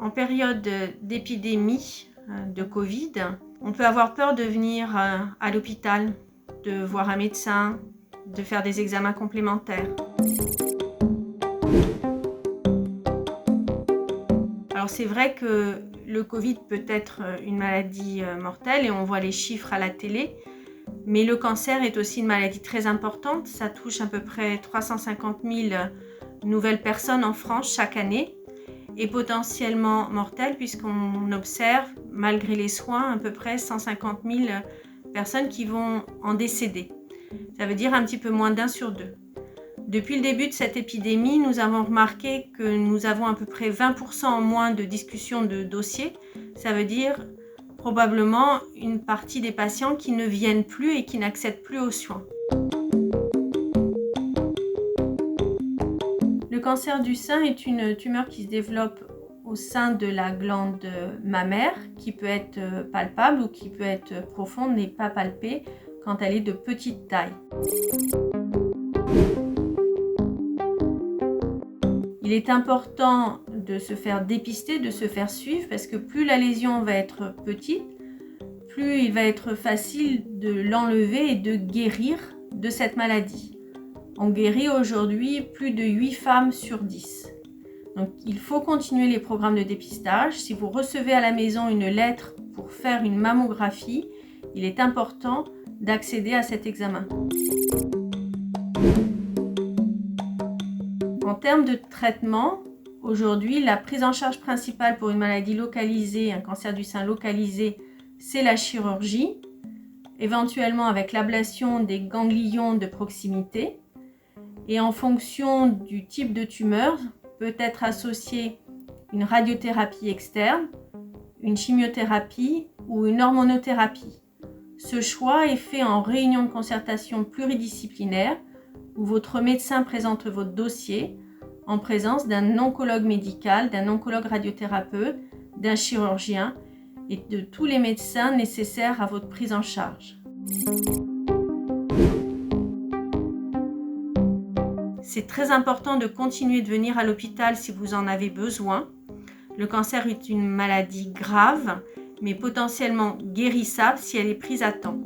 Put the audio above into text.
En période d'épidémie de Covid, on peut avoir peur de venir à l'hôpital, de voir un médecin, de faire des examens complémentaires. Alors c'est vrai que le Covid peut être une maladie mortelle et on voit les chiffres à la télé, mais le cancer est aussi une maladie très importante. Ça touche à peu près 350 000 nouvelles personnes en France chaque année et potentiellement mortelle puisqu'on observe, malgré les soins, à peu près 150 000 personnes qui vont en décéder. Ça veut dire un petit peu moins d'1 sur 2. Depuis le début de cette épidémie, nous avons remarqué que nous avons à peu près 20% en moins de discussions de dossiers. Ça veut dire probablement une partie des patients qui ne viennent plus et qui n'accèdent plus aux soins. Le cancer du sein est une tumeur qui se développe au sein de la glande mammaire, qui peut être palpable ou qui peut être profonde mais pas palpée quand elle est de petite taille. Il est important de se faire dépister, de se faire suivre parce que plus la lésion va être petite, plus il va être facile de l'enlever et de guérir de cette maladie. On guérit aujourd'hui plus de 8 femmes sur 10. Donc il faut continuer les programmes de dépistage. Si vous recevez à la maison une lettre pour faire une mammographie, il est important d'accéder à cet examen. En termes de traitement, aujourd'hui, la prise en charge principale pour une maladie localisée, un cancer du sein localisé, c'est la chirurgie, éventuellement avec l'ablation des ganglions de proximité. Et en fonction du type de tumeur, peut être associée une radiothérapie externe, une chimiothérapie ou une hormonothérapie. Ce choix est fait en réunion de concertation pluridisciplinaire où votre médecin présente votre dossier en présence d'un oncologue médical, d'un oncologue radiothérapeute, d'un chirurgien et de tous les médecins nécessaires à votre prise en charge. C'est très important de continuer de venir à l'hôpital si vous en avez besoin. Le cancer est une maladie grave, mais potentiellement guérissable si elle est prise à temps.